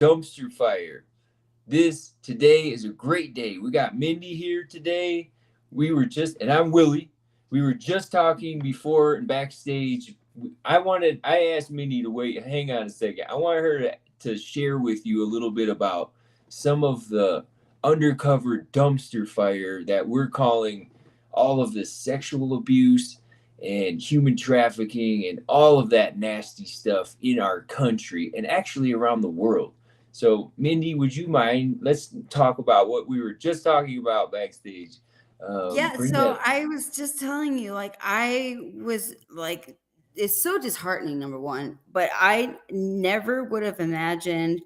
Dumpster Fire. This today is a great day. We got Mindy here today. And I'm Willie. We were just talking before and backstage. I asked Mindy to wait, hang on a second. I want her to share with you a little bit about some of the undercover dumpster fire that we're calling all of the sexual abuse and human trafficking and all of that nasty stuff in our country and actually around the world. So, Mindy, would you mind? Let's talk about what we were just talking about backstage. Yeah, Bring so that. I was just telling you, like, I was like, it's so disheartening, number one, but I never would have imagined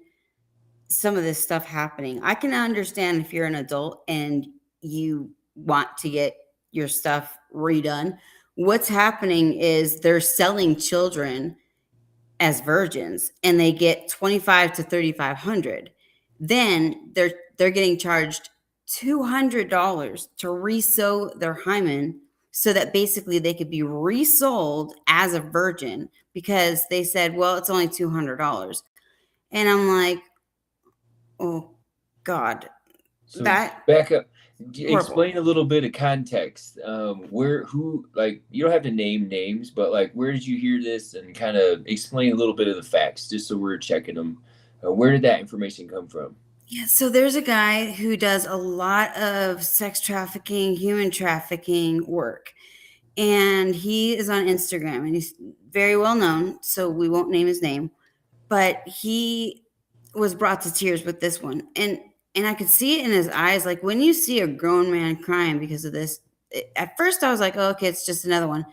some of this stuff happening. I can understand if you're an adult and you want to get your stuff redone. What's happening is they're selling children as virgins and they get 25 to 3500. Then they're getting charged $200 to resew their hymen so that basically they could be resold as a virgin because they said, well, it's only $200. And I'm like, oh God, So, that back up. horrible. Explain a little bit of context. You don't have to name names, but like, where did you hear this, and kind of explain a little bit of the facts, just so we're checking them. Where did that information come from? Yeah, so there's a guy who does a lot of sex trafficking, human trafficking work. And he is on Instagram and he's very well known, so we won't name his name, but he was brought to tears with this one. And I could see it in his eyes, like when you see a grown man crying because of this. At first I was like, oh, okay, it's just another one.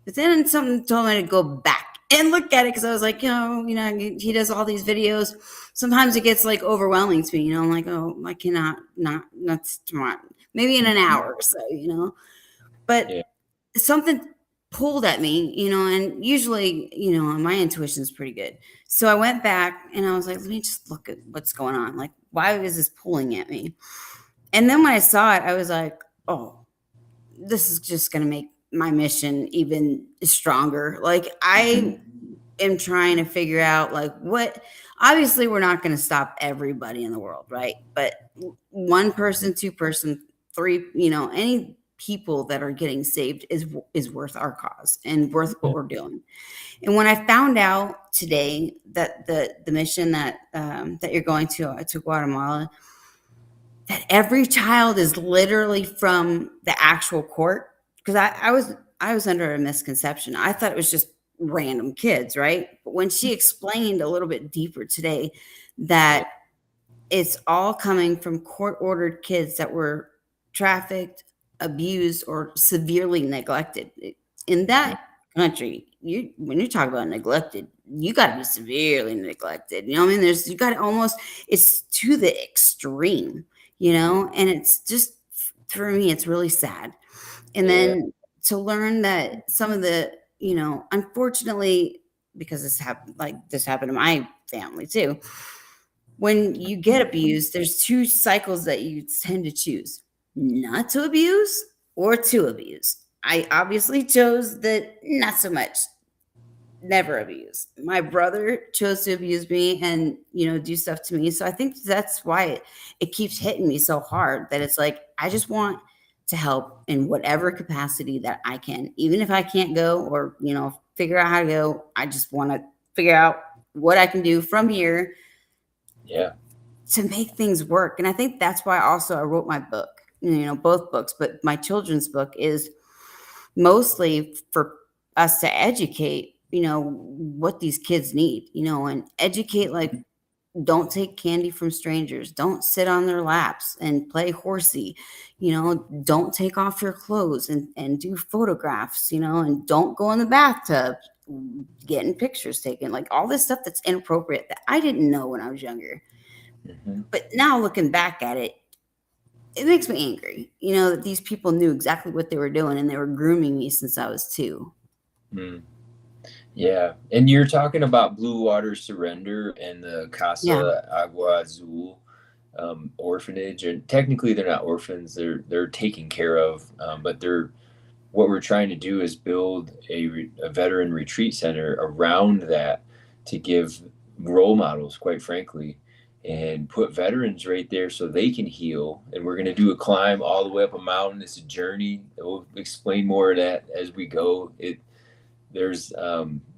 But then something told me to go back and look at it because I was like, he does all these videos. Sometimes it gets like overwhelming to me, I'm like, oh, I cannot not tomorrow. Maybe in an hour or so. But Yeah. something pulled at me, and usually, my intuition is pretty good. So I went back and I was like, let me just look at what's going on. Like, why is this pulling at me? And then when I saw it, I was like, oh, this is just going to make my mission even stronger. Like, Mhm. I am trying to figure out, like, what, obviously, we're not going to stop everybody in the world, right? But one person, two person, three, any people that are getting saved is worth our cause and worth what we're doing. And when I found out today that the mission that you're going to Guatemala, that every child is literally from the actual court, because I was under a misconception. I thought it was just random kids, right? But when she explained a little bit deeper today Yeah. that it's all coming from court ordered kids that were trafficked, abused, or severely neglected. In Mhm. that country, when you talk about neglected, you got to be severely neglected. You know what I mean? You got to almost, it's to the extreme, and it's just, for me, it's really sad. And Yeah. then to learn that some of the, unfortunately, because this happened to my family too, when you get abused, there's two cycles that you tend to choose: not to abuse or to abuse. I obviously chose the not so much, never abuse. My brother chose to abuse me and, do stuff to me. So I think that's why it keeps hitting me so hard, that it's like, I just want to help in whatever capacity that I can. Even if I can't go or, figure out how to go, I just want to figure out what I can do from here Yeah. to make things work. And I think that's why also I wrote my book, both books, but my children's book is mostly for us to educate, what these kids need, and educate, like, don't take candy from strangers, don't sit on their laps and play horsey, don't take off your clothes and do photographs, and don't go in the bathtub getting pictures taken, like all this stuff that's inappropriate that I didn't know when I was younger. Mhm. But now looking back at it, it makes me angry, that these people knew exactly what they were doing and they were grooming me since I was 2. Mm. Yeah. And you're talking about Blue Water Surrender and the Yeah. Casa Agua Azul orphanage. And technically, they're not orphans; they're taken care of. But they're what we're trying to do is build a veteran retreat center around that to give role models, quite frankly, and put veterans right there so they can heal. And we're going to do a climb all the way up a mountain. It's a journey. We'll explain more of that as we go.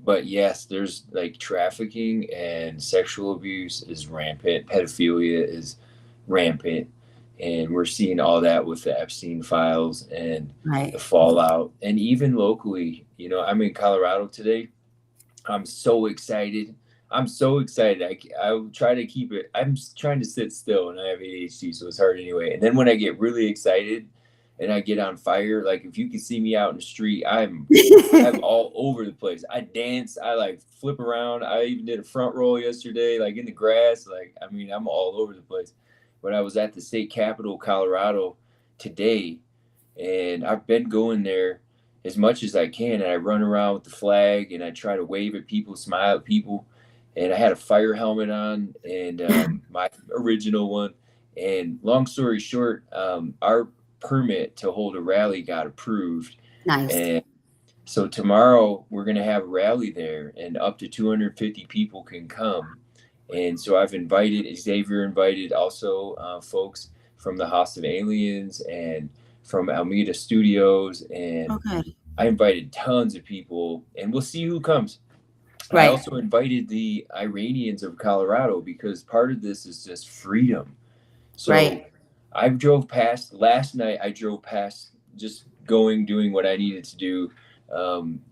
But yes, there's like trafficking and sexual abuse is rampant. Pedophilia is rampant. And we're seeing all that with the Epstein files and the Right. fallout. And even locally, I'm in Colorado today. I'm so excited. I'm so excited. I try to keep it. I'm trying to sit still, and I have ADHD, so it's hard anyway. And then when I get really excited and I get on fire, like if you can see me out in the street, I'm all over the place. I dance. I like flip around. I even did a front roll yesterday, like in the grass. Like I mean, I'm all over the place. But I was at the state capitol, Colorado, today, and I've been going there as much as I can, and I run around with the flag and I try to wave at people, smile at people. And I had a fire helmet on and my original one. And long story short, our permit to hold a rally got approved. Nice. And so tomorrow we're going to have a rally there, and up to 250 people can come. And so I've invited Xavier, invited also folks from the House of Aliens and from Almeida Studios, and Okay. I invited tons of people, and we'll see who comes. I Right. also invited the Iranians of Colorado because part of this is just freedom. So Right. I drove past last night. I drove past just doing what I needed to do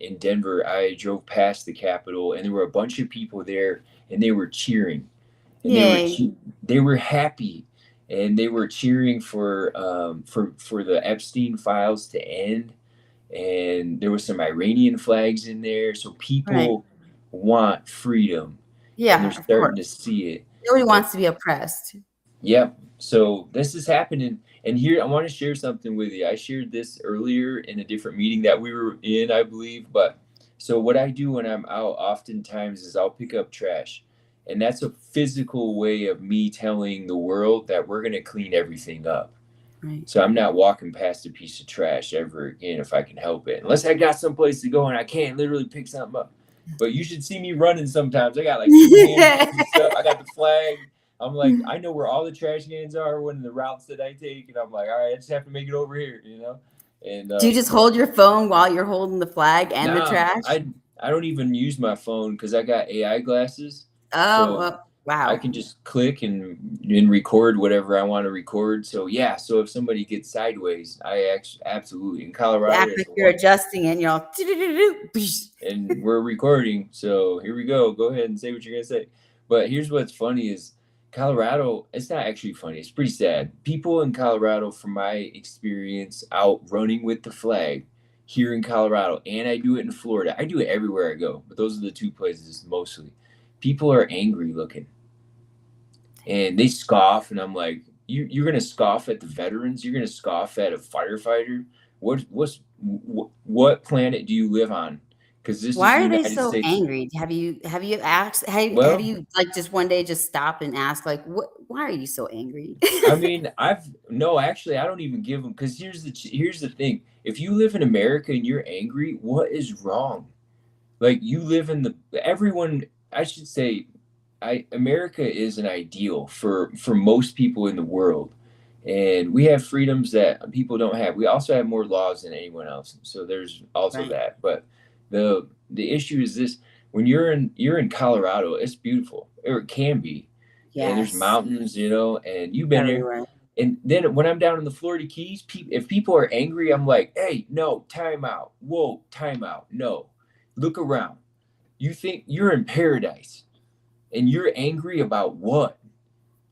in Denver. I drove past the Capitol, and there were a bunch of people there, and they were cheering, and Yay. they were happy, and they were cheering for the Epstein files to end. And there was some Iranian flags in there, so Right. people want freedom, and they're Yeah, of starting to course. see it. Nobody And wants to be oppressed. yep. So this is happening. And here I want to share something with you. I shared this earlier in a different meeting that we were in, I believe. But so what I do when I'm out oftentimes is I'll pick up trash. And that's a physical way of me telling the world that we're going to clean everything up. Right. So I'm not walking past a piece of trash ever again if I can help it. Unless I got someplace to go and I can't literally pick something up. But you should see me running sometimes. I got like 2 handfuls of stuff. I got the flag. I'm like, I know where all the trash cans are when the routes that I take, and I'm like, all right, I just have to make it over here, And Do you just hold your phone while you're holding the flag and the nah, trash? I don't even use my phone because I got AI glasses, Oh, so well, I wow. can just click and record whatever I want to record. So yeah, so if somebody gets sideways, I actually absolutely in You Colorado act there's like a you're one, adjusting and you're all and we're recording. So here we go. Go ahead and say what you're gonna say. But here's what's funny is Colorado, it's not actually funny. It's pretty sad. People in Colorado, from my experience out running with the flag here in Colorado, and I do it in Florida. I do it everywhere I go, but those are the two places mostly. People are angry looking and they scoff, and I'm like, you're gonna scoff at the veterans? You're gonna scoff at a firefighter? What planet do you live on? Because this is Why the are they United so States. angry? Have you asked have Well, you, like, just one day just stop and ask, like, "What why are you so angry?" I mean, I've no, actually, I don't even give them because here's the thing. If you live in America and you're angry, what is wrong? Like you live in the everyone. I should say, America is an ideal for most people in the world, and we have freedoms that people don't have. We also have more laws than anyone else, so there's also Right. that. But the issue is this: when you're in Colorado, it's beautiful, or it can be, and there's Yes. mountains, and you've been there. Everywhere. And then when I'm down in the Florida Keys, if people are angry, I'm like, hey, no, time out. Whoa, time out. No, look around. You think you're in paradise and you're angry about what?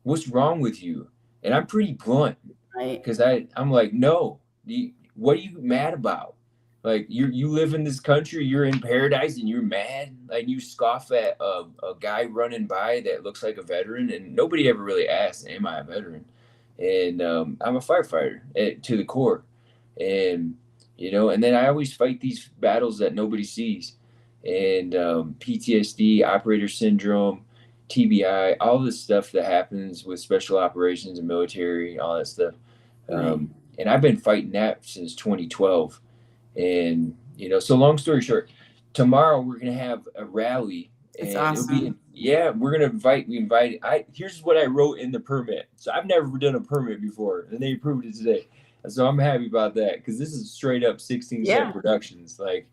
What's wrong with you? And I'm pretty blunt Right. because I'm like, no, what are you mad about? Like you live in this country, you're in paradise, and you're mad, like you scoff at a guy running by that looks like a veteran, and nobody ever really asks, "Am I a veteran?" And I'm a firefighter to the core, and and then I always fight these battles that nobody sees, and PTSD, operator syndrome, TBI, all this stuff that happens with special operations and military, all that stuff. Right. And I've been fighting that since 2012. And, so long story short, tomorrow we're going to have a rally That's and it'll be, awesome. yeah, here's what I wrote in the permit. So I've never done a permit before, and they approved it today. So I'm happy about that because this is straight up 16 set Yeah. productions. Like,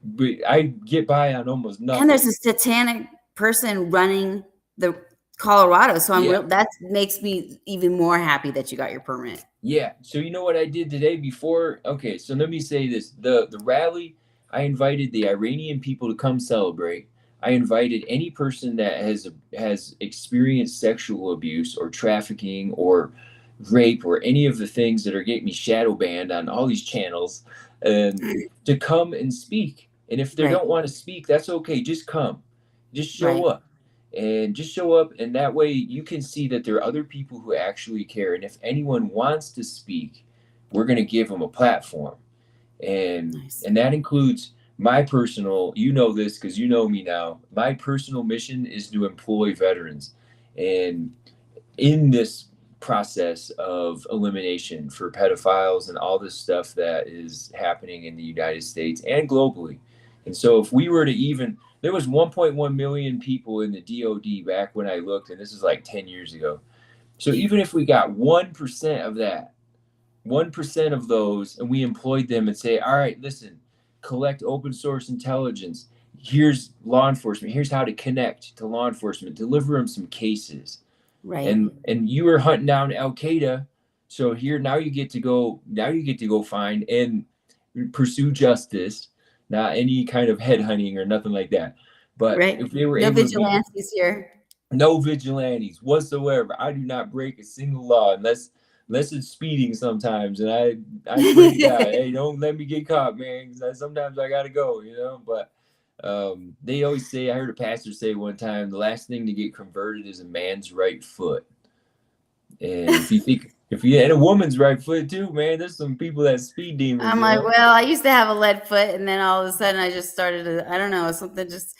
but I get by on almost And there's nothing. a satanic person running the Colorado. So Yeah. that makes me even more happy that you got your permit. Yeah. So you know what I did today before? Okay, so let me say this. The rally, I invited the Iranian people to come celebrate. I invited any person that has experienced sexual abuse or trafficking or rape or any of the things that are getting me shadow banned on all these channels, and to come and speak. And if they Right. don't want to speak, that's okay. Just come. Just show Right. up. And just show up, and that way you can see that there are other people who actually care. And if anyone wants to speak, we're going to give them a platform. and Nice. and that includes my personal, you know this because you know me now, my personal mission is to employ veterans, and in this process of elimination for pedophiles and all this stuff that is happening in the United States and globally. And so if we were to even, there was 1.1 million people in the DOD back when I looked, and this is like 10 years ago. So even if we got 1% of that, 1% of those, and we employed them and say, all right, listen, collect open source intelligence. Here's law enforcement. Here's how to connect to law enforcement. Deliver them some cases. Right. And you were hunting down Al Qaeda. So here now you get to go. Now you get to go find and pursue justice, not any kind of headhunting or nothing like that. But Right. if they were No able to be vigilantes here. no vigilantes whatsoever. I do not break a single law unless it's speeding sometimes, and I pray to God, hey, don't let me get caught, man. Because sometimes I gotta go, you know. But they always say, I heard a pastor say one time, the last thing to get converted is a man's right foot. And if you and a woman's right foot too, man, there's some people that speed demons, I'm you like, know. well, I used to have a lead foot, and then all of a sudden I just started to, I don't know, something just,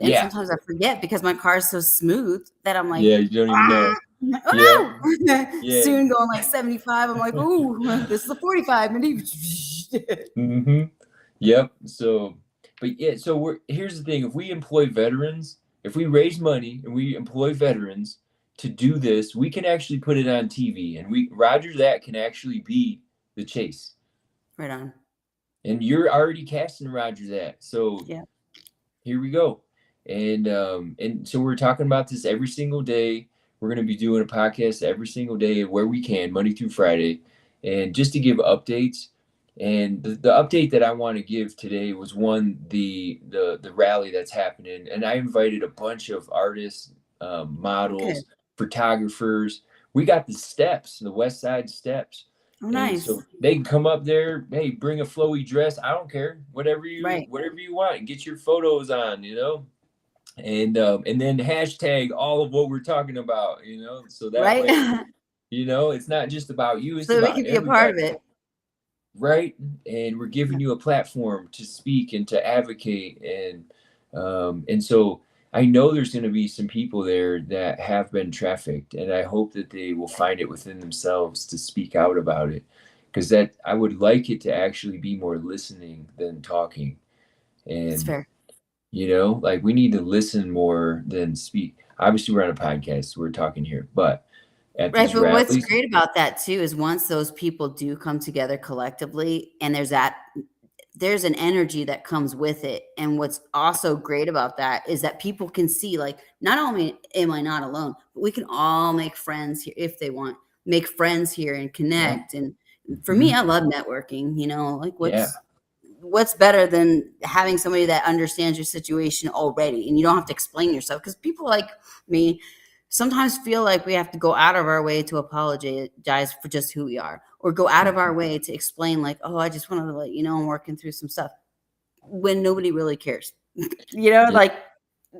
and Yeah, sometimes I forget because my car is so smooth that I'm like, yeah, you don't even know. ah, Yeah, oh no. yeah. Soon going like 75. I'm like, ooh, this is a 45. Mm-hmm. Yep. So, but yeah, so here's the thing. If we employ veterans, if we raise money and we employ veterans to do this, we can actually put it on TV, and Roger that can actually be the chase. Right on. And you're already casting Roger that. So Yeah. here we go. And so we're talking about this every single day. We're going to be doing a podcast every single day where we can, Monday through Friday, and just to give updates. And the update that I want to give today was one, the rally that's happening, and I invited a bunch of artists, Good. models, photographers. We got the steps, the West Side Steps, Oh, and nice. so they can come up there. Hey, bring a flowy dress. I don't care. Right. Whatever you want. Get your photos on. You know, and then hashtag all of what we're talking about. You know, so that Right. way, you know, it's not just about you. It's So we about can be a part of everybody, it. right? And we're giving you a platform to speak and to advocate, and so I know there's going to be some people there that have been trafficked, and I hope that they will find it within themselves to speak out about it, because that I would like it to actually be more listening than talking. That's And fair. you know, like we need to listen more than speak. Obviously, we're on a podcast, so we're talking here, but at Right, these but what's rallies, great about that too is once those people do come together collectively and there's an energy that comes with it. And what's also great about that is that people can see, like, not only am I not alone, but we can all make friends here if they want, make friends here and yeah, connect. And for me, mhm, I love networking, like yeah, what's better than having somebody that understands your situation already and you don't have to explain yourself, because people like me sometimes feel like we have to go out of our way to apologize for just who we are, or go out of our way to explain, like, oh, I just wanted to let you know I'm working through some stuff, when nobody really cares. yeah, Like,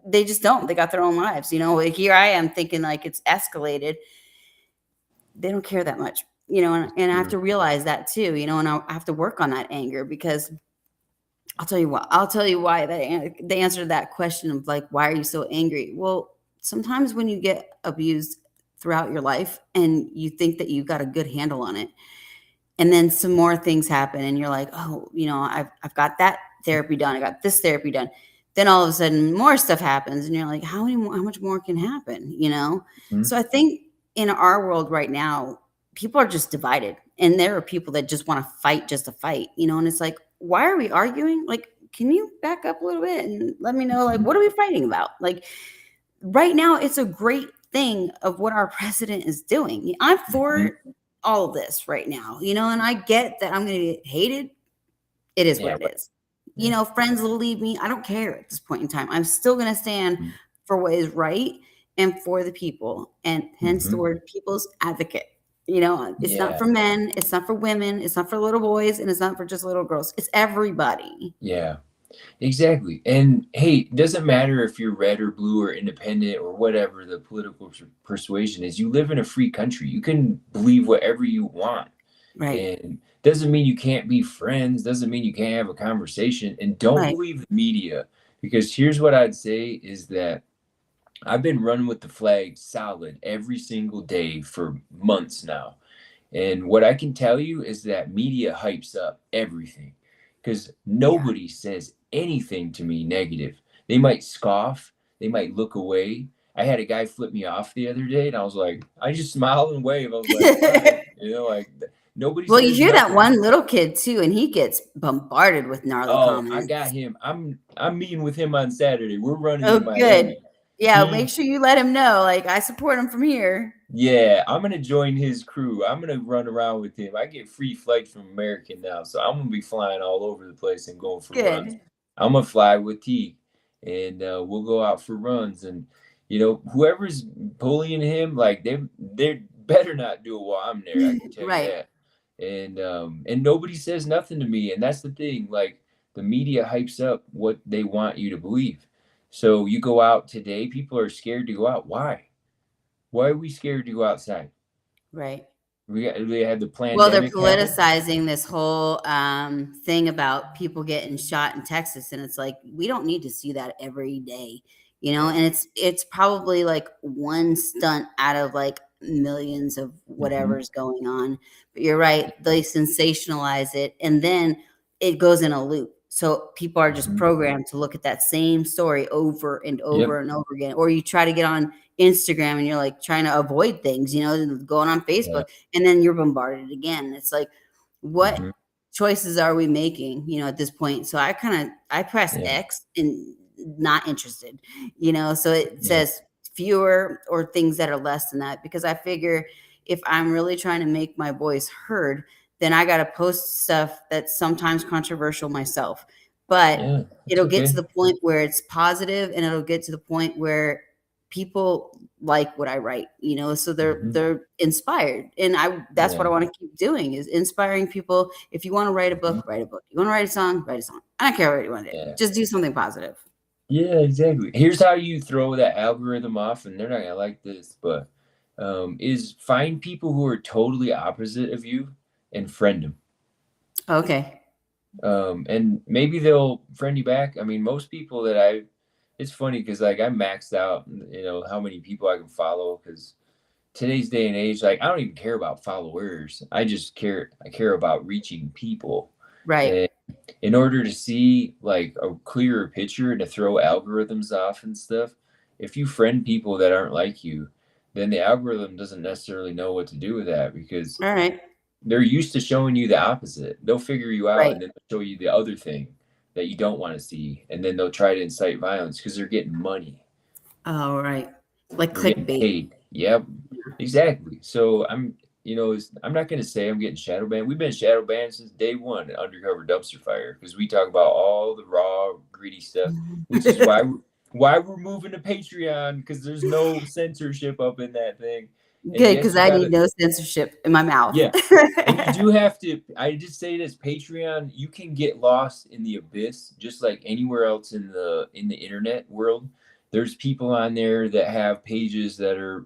they just don't, they got their own lives. Like, here I am thinking like it's escalated. They don't care that much, and I have true. to realize that too, and I have to work on that anger, because I'll tell you what. I'll tell you why the answer to that question of, like, why are you so angry? Well, sometimes when you get abused throughout your life and you think that you've got a good handle on it, and then some more things happen and you're like, oh, I've got that therapy done. I got this therapy done. then all of a sudden more stuff happens and you're like, how much more can happen, you know? Mhm. So I think in our world right now, people are just divided, and there are people that just want to fight just to fight, you know? And it's like, why are we arguing? Like, can you back up a little bit and let me know, like, Mhm. what are we fighting about? Like, right now, it's a great thing of what our president is doing. I'm Mhm. for all of this right now, you know, and I get that I'm going to get hated. It is what Yeah, it right. is. You Yeah. know, friends will leave me. I don't care at this point in time. I'm still going to stand Mhm. for what is right and for the people, and hence the Mhm. word people's advocate. You know, it's not Yeah. for men, it's not for women, it's not for little boys, and it's not for just little girls. It's everybody. Yeah. Exactly. And hey, it doesn't matter if you're red or blue or independent or whatever the political persuasion is. You live in a free country. You can believe whatever you want. Right. And doesn't mean you can't be friends, doesn't mean you can't have a conversation. And don't Right. believe the media. Because here's what I'd say is that I've been running with the flag solid every single day for months now. And what I can tell you is that media hypes up everything because Yeah. nobody says anything to me negative. They might scoff, they might look away. I had a guy flip me off the other day, and I was like, I just smiled and waved. I was like, all right, like nobody Well, you says hear that nothing. one little kid too, and he gets bombarded with gnarly Oh, I got comments. him. I'm meeting with him on Saturday. We're running Oh, in good. Miami. Yeah, make He sure you let him know. Like, I support him from here. Yeah, I'm gonna join his crew. I'm gonna run around with him. I get free flights from American now, so I'm gonna be flying all over the place and going for runs. Good. I'm gonna fly with T, and we'll go out for runs. And whoever's bullying him, like they better not do it while I'm there. I can tell you Right. that. And nobody says nothing to me, and that's the thing. Like the media hypes up what they want you to believe. So you go out today, people are scared to go out. Why? Why are we scared to go outside? Right. We had the Well, they're pandemic happen. politicizing this whole thing about people getting shot in Texas, and it's like we don't need to see that every day, you know. Yeah. And it's probably like one stunt out of like millions of Mhm. whatever's going on. But you're right; they sensationalize it, and then it goes in a loop. So people are just Mhm. programmed to look at that same story over and Yep. over and over again. Or you try to get on Instagram and you're like trying to avoid things, you know, going on Yeah. Facebook, and then you're bombarded again. It's like, what Mhm. choices are we making, you know, at this point? So I press Yeah. X and not interested, you know, so it Yeah. says fewer or things that are less than that, because I figure if I'm really trying to make my voice heard, then I got to post stuff that's sometimes controversial myself, but Yeah. It's it'll get to okay. the point where it's positive, and it'll get to the point where people like what I write, you know, so Mhm. they're inspired. And that's what I Yeah. want to keep doing, is inspiring people. If you want to write a book, Mhm. write a book. You want to write a song, write a song. I don't care what you want to do. Yeah. Just do something positive. Yeah, exactly. Here's how you throw that algorithm off, and they're not gonna like this, but is find people who are totally opposite of you and friend them. Okay. And maybe they'll friend you back. I mean, most people that it's funny because like I maxed out, how many people I can follow because today's day and age, like I don't even care about followers. I care about reaching people. Right. And in order to see like a clearer picture and to throw algorithms off and stuff, if you friend people that aren't like you, then the algorithm doesn't necessarily know what to do with that because All right. they're used to showing you the opposite. They'll figure you out Right. and then they'll show you the other thing that you don't want to see. And then they'll try to incite violence because they're getting money. All right. Like They're getting clickbait. paid. Yep, exactly. So I'm not gonna say I'm getting shadow banned. We've been shadow banned since day one at Undercover Dumpster Fire because we talk about all the raw, gritty stuff, which is why we're moving to Patreon because there's no censorship up in that thing. And Good, yes, because you I need gotta no censorship in my mouth. yeah, and you do have to. I just say this: Patreon, you can get lost in the abyss, just like anywhere else in the internet world. There's people on there that have pages that are,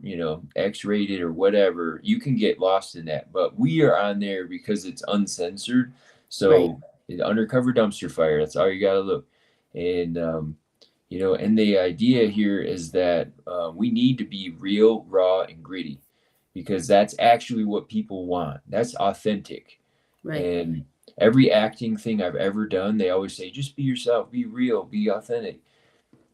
X-rated or whatever. You can get lost in that, but we are on there because it's uncensored. Right. So, Undercover Dumpster Fire. That's all you got to look. And and the idea here is that we need to be real, raw, and gritty because that's actually what people want. That's authentic. Right. And every acting thing I've ever done, they always say, just be yourself, be real, be authentic.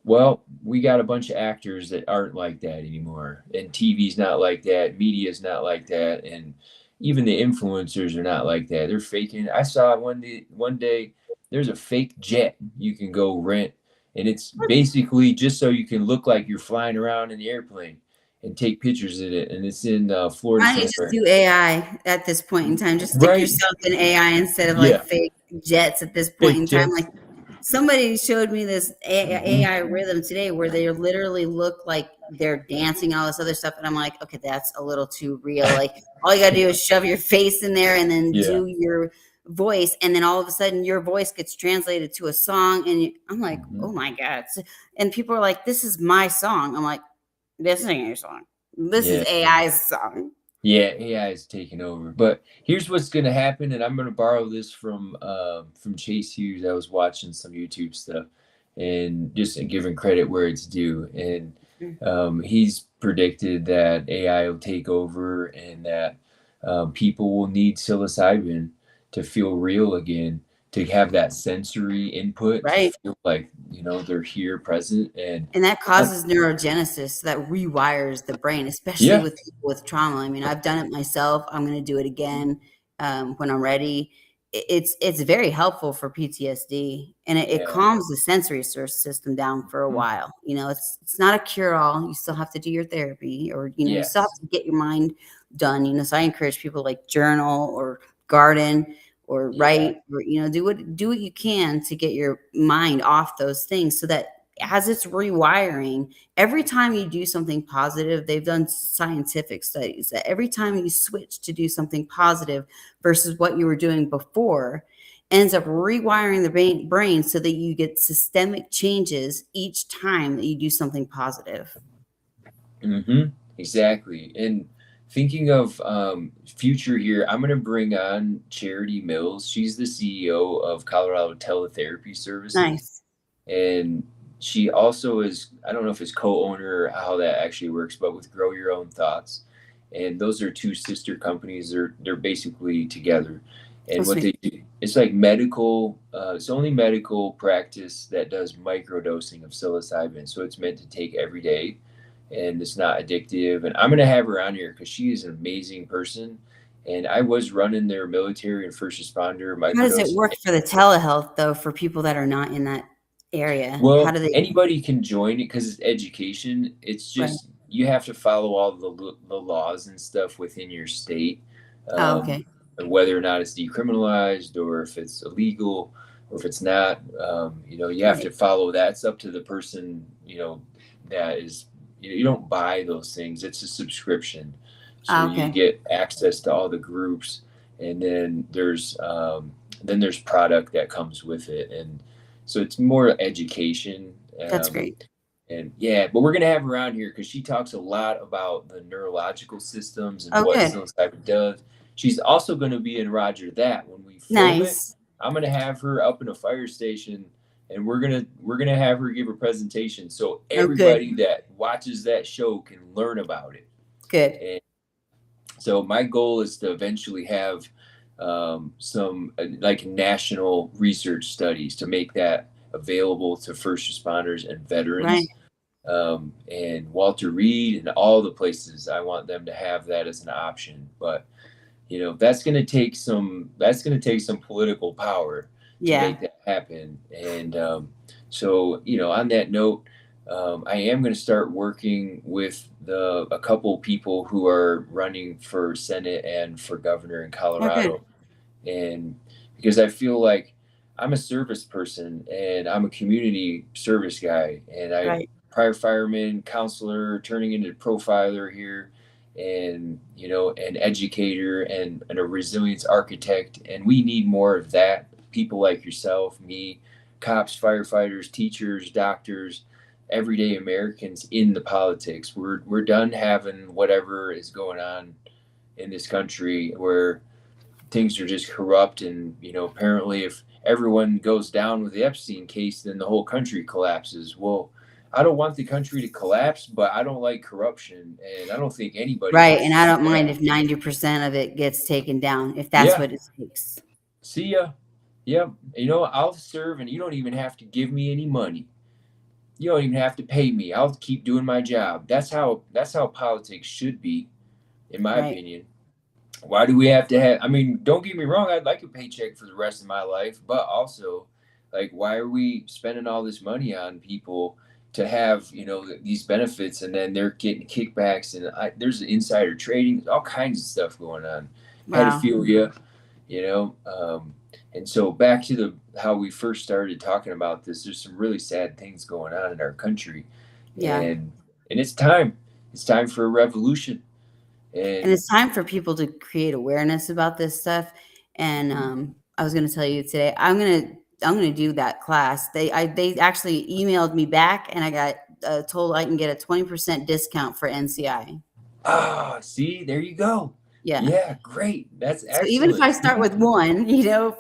Well, we got a bunch of actors that aren't like that anymore, and TV's not like that, media's not like that, and even the influencers are not like that. They're faking. I saw one day there's a fake jet you can go rent, and it's basically just so you can look like you're flying around in the airplane and take pictures of it. And it's in Florida Why don't you just somewhere. do AI at this point in time? Just stick Right? yourself in AI instead of like Yeah. fake jets at this point Fake in time. jets. Like somebody showed me this Hmm. AI rhythm today where they literally look like they're dancing and all this other stuff. And I'm like, okay, that's a little too real. Like all you got to do is shove your face in there and then Yeah. do your voice. And then all of a sudden your voice gets translated to a song. And I'm like, Hmm. oh my God. And people are like, this is my song. I'm like, this ain't your song. This is Yeah. AI's song. Yeah, AI is taking over. But here's what's going to happen, and I'm going to borrow this from Chase Hughes. I was watching some YouTube stuff, and just giving credit where it's due. And he's predicted that AI will take over, and that people will need psilocybin to feel real again, to have that sensory input, to Right. feel like they're here, present, and And that uh, causes neurogenesis that rewires the brain, especially yeah, with people with trauma. I mean, I've done it myself. I'm going to do it again when I'm ready. It's very helpful for PTSD, and it yeah, calms the sensory system down for a mhm, while. It's not a cure all. You still have to do your therapy, or you still have yes, to get your mind done. So I encourage people like journal or garden or yeah. write or do what you can to get your mind off those things so that as it's rewiring, every time you do something positive, they've done scientific studies that every time you switch to do something positive versus what you were doing before, ends up rewiring the brain so that you get systemic changes each time that you do something positive. Hmm. Exactly. And thinking of future here, I'm going to bring on Charity Mills. She's the CEO of Colorado Teletherapy Services. Nice. And she also is, I don't know if it's co-owner or how that actually works, but with Grow Your Own Thoughts. And those are two sister companies. They're basically together. Oh, And what sweet. they do, it's like medical, it's only medical practice that does microdosing of psilocybin. So it's meant to take every day, and it's not addictive. And I'm going to have her on here because she is an amazing person. And I was running their military and first responder How does it microdose. work for the telehealth though, for people that are not in that area? How Well, do they? anybody can join it because it's education. It's Right. just you have to follow all the laws and stuff within your state, Oh, um, okay. and whether or not it's decriminalized or if it's illegal or if it's not. You have to Right. follow that. It's up to the person. That is. You don't buy those things. It's a subscription, so Oh, you okay. get access to all the groups, and then there's product that comes with it, and so it's more education. That's um, great. and yeah, but we're gonna have her on here because she talks a lot about the neurological systems and Oh, what good. psilocybin does. She's also going to be in Roger That when we film it. Nice. I'm gonna have her up in a fire station, and we're gonna have her give a presentation so Oh, good. everybody that watches that show can learn about it. Good. And so my goal is to eventually have some like national research studies to make that available to first responders and Right. veterans. And Walter Reed and all the places, I want them to have that as an option. But that's going to take some political power to Yeah. make that happen. And so on that note, I am going to start working with a couple people who are running for Senate and for governor in Oh, good. Colorado, and because I feel like I'm a service person and I'm a community service guy, and I Right. prior fireman, counselor, turning into profiler here, and an educator and a resilience architect, and we need more of that. People like yourself, me, cops, firefighters, teachers, doctors, everyday Americans in the politics. We're done having whatever is going on in this country where things are just corrupt, and apparently if everyone goes down with the Epstein case, then the whole country collapses. Well, I don't want the country to collapse, but I don't like corruption, and I don't think anybody Right. wants And to I see don't mind that. if 90% of it gets taken down, if that's Yeah. what it takes. See ya. Yep. I'll serve, and you don't even have to give me any money. You don't even have to pay me. I'll keep doing my job. That's how politics should be, in my Right. opinion. Why do we have to have, I mean, don't get me wrong, I'd like a paycheck for the rest of my life, but also, like, why are we spending all this money on people to have, these benefits, and then they're getting kickbacks, and there's insider trading, all kinds of stuff going on, Wow. pedophilia, you know and so back to the how we first started talking about this. There's some really sad things going on in our country, Yeah. and it's time for a revolution. And And it's time for people to create awareness about this stuff. And I was going to tell you today, I'm going to do that class. They actually emailed me back, and I got told I can get a 20% discount for NCI. see, there you go. Yeah. Yeah, great. That's So even if excellent. I start with one,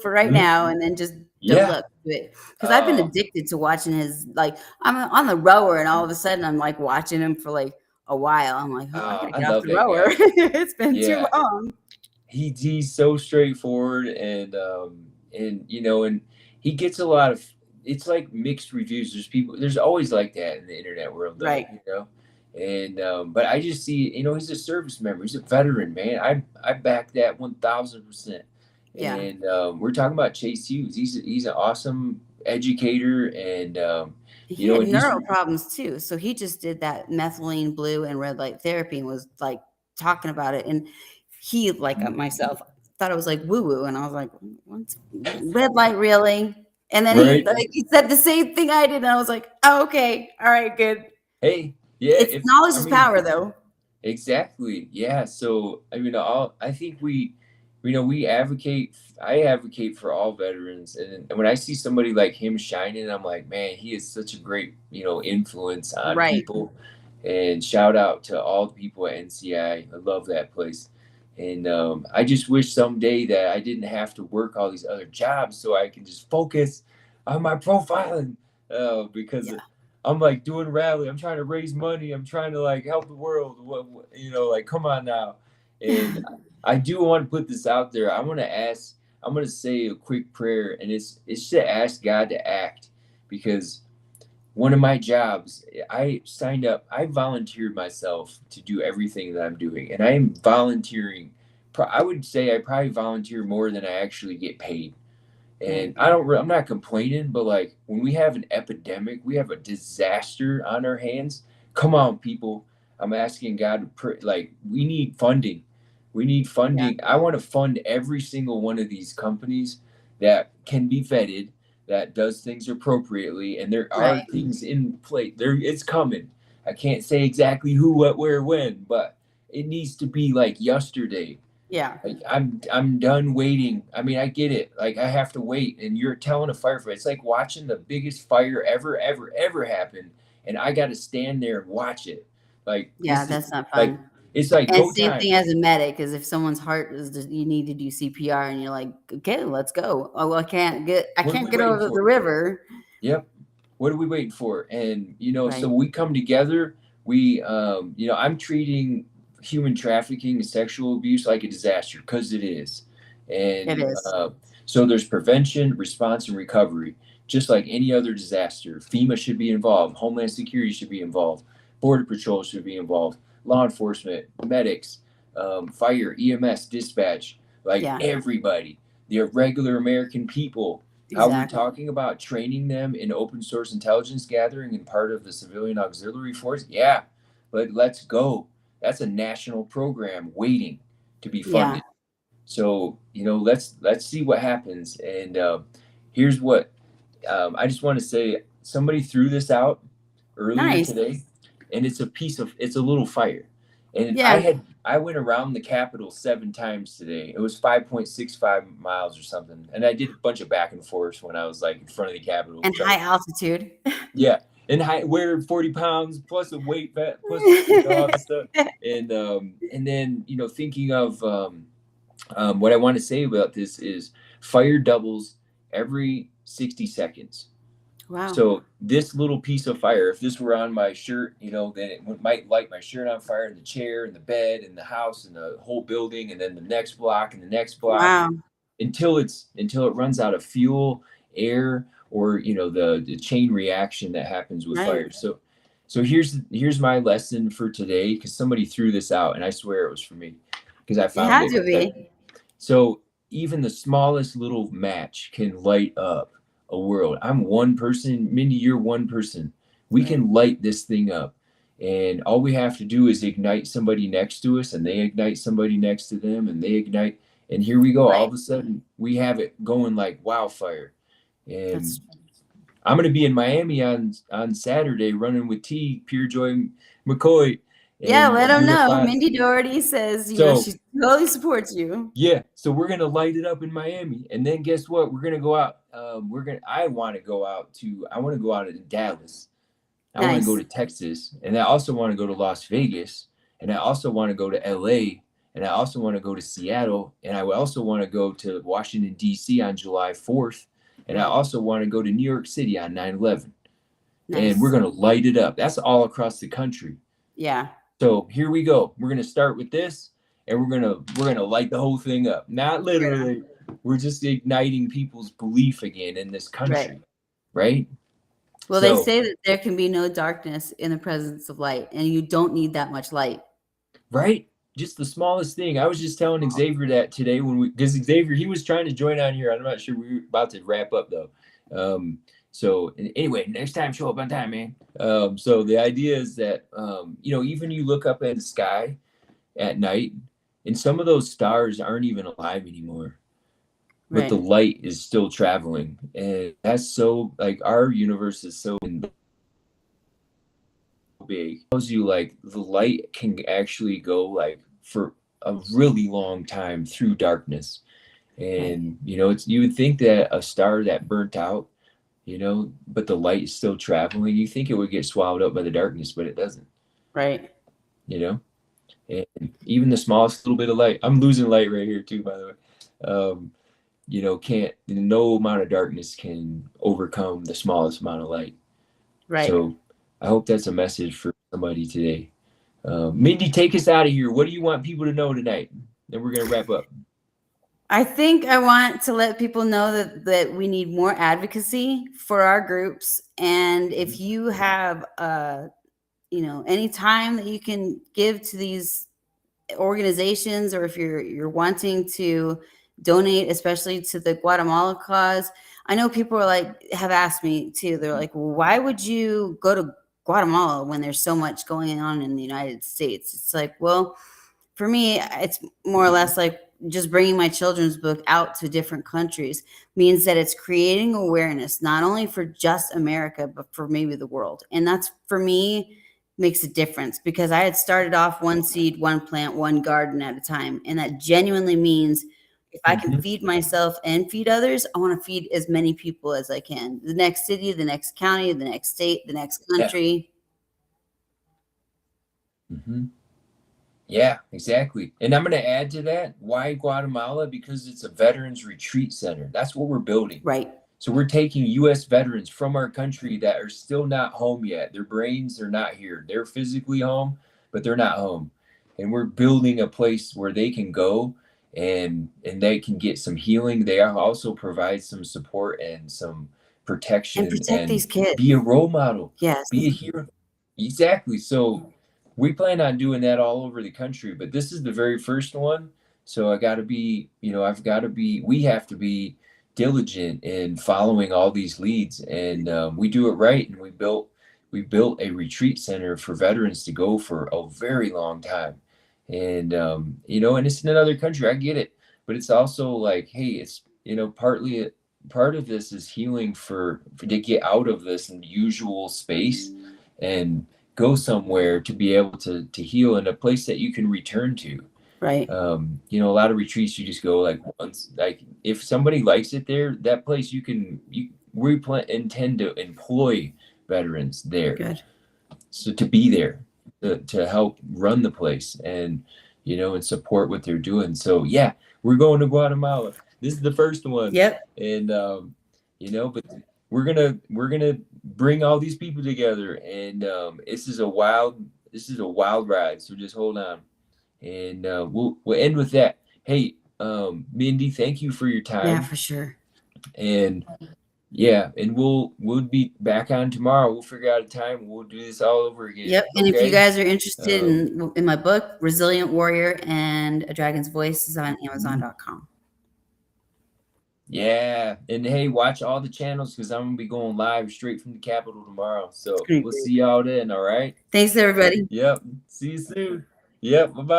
for right Mhm. now, and then just build Yeah. up to it, because I've been uh addicted to watching his, like, I'm on the rower, and all of a sudden I'm like watching him for like a while. I'm like, oh, I gotta I get off love the that rower. guy. It's been too Yeah, long. he's so straightforward, and he gets a lot of, it's like mixed reviews. There's always like that in the internet world, though, Right. and but I just see, he's a service member, he's a veteran, man. I back that 1000%. Yeah. And we're talking about Chase Hughes. He's an awesome educator, and He had and he's neuro problems too. So he just did that methylene blue and red light therapy and was like talking about it. And he, like myself, thought it was like woo woo. And I was like, what's red light really? And then right. he said the same thing I did. And I was like, oh, okay. All right, good. Hey, yeah, It's if knowledge I is mean, power though. exactly. Yeah. So, I think we advocate, I advocate for all veterans. And when I see somebody like him shining, I'm like, man, he is such a great, influence on Right. people. And shout out to all the people at NCI. I love that place. And I just wish someday that I didn't have to work all these other jobs so I can just focus on my profiling, because Yeah. I'm like doing rally. I'm trying to raise money. I'm trying to like help the world. Like, come on now. And I do want to put this out there. I'm going to say a quick prayer, and it's to ask God to act, because one of my jobs, I signed up, I volunteered myself to do everything that I'm doing. And I am volunteering. I would say I probably volunteer more than I actually get paid. And Right. I'm not complaining, but like when we have an epidemic, we have a disaster on our hands. Come on, people. I'm asking God to like, we need funding. We need Yeah. funding. I want to fund every single one of these companies that can be vetted, that does things appropriately, and there are Right. things in place. There, it's coming. I can't say exactly who, what, where, when, but it needs to be like yesterday. Yeah. Like, I'm done waiting. I mean, I get it. Like, I have to wait, and you're telling a firefighter. It's like watching the biggest fire ever happen, and I got to stand there and watch it. Like, Yeah. this is That's not like, fun. it's like And go same time. thing as a medic is if someone's heart is just, you need to do CPR and you're like, okay, let's go. Oh, well, I What are can't we get waiting over the for? river. Yep. What are we waiting for? And so Right. we come together. I'm treating human trafficking and sexual abuse like a disaster, because it is. It And is. so there's prevention, response, and recovery, just like any other disaster. FEMA should be involved. Homeland Security should be involved. Border Patrol should be involved. Law enforcement, medics, fire, EMS, dispatch, like Yeah, everybody, the regular American people. How we're exactly. talking about training them in open source intelligence gathering and part of the civilian auxiliary force. Yeah, but let's go. That's a national program waiting to be Yeah. funded. So let's see what happens. And here's what I just want to say. Somebody threw this out earlier Nice. today, and it's a little fire. And Yeah. I went around the Capitol 7 times today. It was 5.65 miles or something, and I did a bunch of back and forth when I was like in front of the Capitol. And high altitude. Yeah, and wear 40 pounds plus a weight vet plus all this stuff, and then thinking of what I want to say about this is fire doubles every 60 seconds. Wow. So this little piece of fire, if this were on my shirt, then it might light my shirt on fire, and the chair, and the bed, and the house, and the whole building, and then the next block, and the next block, Wow. until it runs out of fuel, air, or the chain reaction that happens with Right. fire. So here's my lesson for today, because somebody threw this out and I swear it was for me, because I It found had it. to be. So even the smallest little match can light up a world. I'm one person, Mindy, you're one person. We Right. can light this thing up. And all we have to do is ignite somebody next to us, and they ignite somebody next to them, and they ignite. And here we go. All Right. of a sudden, we have it going like wildfire. That's And I'm going to be in Miami on Saturday running with T, Purejoy McCoy, yeah, and let them know. Unify. Mindy Doherty says, So she totally supports you. yeah, so we're gonna light it up in Miami, and then guess what? We're gonna go out. I want to go out to. I want to go out in Dallas. I want to go Nice. to Texas, and I also want to go to Las Vegas, and I also want to go to LA, and I also want to go to Seattle, and I also want to go to Washington D.C. on July 4th, and I Right. also want to go to New York City on 9/11, and we're Nice. gonna light it up. That's all across the country. Yeah. So here we go. We're gonna start with this, and we're gonna light the whole thing up. Not literally. We're just igniting people's belief again in this Right. country, right? Well, they So say that there can be no darkness in the presence of light, and you don't need that much light. right, just the smallest thing. I was just telling Xavier that today because Xavier, he was trying to join on here. I'm not sure, we were about to wrap up though. So anyway, next time show up on time, man. So the idea is that even you look up at the sky at night, and some of those stars aren't even alive anymore, but the Right. light is still traveling. And that's so, like, our universe is so big. It tells you like the light can actually go like for a really long time through darkness. Right. And it's, you would think that a star that burnt out, but the light is still traveling, you think it would get swallowed up by the darkness, but it doesn't. Right. you know and even the smallest little bit of light, I'm losing light right here too, by the way. Can't, no amount of darkness can overcome the smallest amount of light. Right. So I hope that's a message for somebody today. Mindy, take us out of here. What do you want people to know tonight? Then we're going to wrap up. I think I want to let people know that we need more advocacy for our groups. And if you have, any time that you can give to these organizations, or if you're wanting to donate, especially to the Guatemala cause. I know people have asked me too. They're like, well, why would you go to Guatemala when there's so much going on in the United States? It's like, well, for me, it's more or less like just bringing my children's book out to different countries means that it's creating awareness, not only for just America, but for maybe the world. And that's, for me, makes a difference, because I had started off one seed, one plant, one garden at a time. And that genuinely means if I can feed myself and feed others, I want to feed as many people as I can. The next city, the next county, the next state, the next country. Yeah. Yeah, exactly. And I'm going to add to that. Why Guatemala? Because it's a veterans retreat center. That's what we're building. Right. So we're taking U.S. veterans from our country that are still not home yet. Their brains are not here. They're physically home, but they're not home. And we're building a place where they can go and they can get some healing. They also provide some support and some protection And protect these and kids. be a role model. Yes. Be a hero. Exactly. So we plan on doing that all over the country, but this is the very first one. So we have to be diligent in following all these leads, and we do it right. And we built a retreat center for veterans to go for a very long time. And and it's in another country, I get it, but it's also like, hey, it's part of this is healing for to get out of this usual space and go somewhere to be able to heal in a place that you can return to. Right. A lot of retreats you just go like once. Like if somebody likes it there, that place we intend to employ veterans there. Good. So to be there to help run the place and and support what they're doing. So yeah, we're going to Guatemala. This is the first one. Yep. And but we're gonna bring all these people together, and this is a wild ride. So just hold on, and we'll end with that. Hey, Mindy, thank you for your time. Yeah, for sure. And Yeah, and we'll be back on tomorrow. We'll figure out a time. We'll do this all over again. Yep. And if you Okay. guys are interested in my book, Resilient Warrior and A Dragon's Voice, is on Amazon.com. Yeah, and hey, watch all the channels because I'm gonna be going live straight from the Capitol tomorrow. So we'll see y'all then. All right. Thanks, everybody. Yep. See you soon. Yep. Bye bye.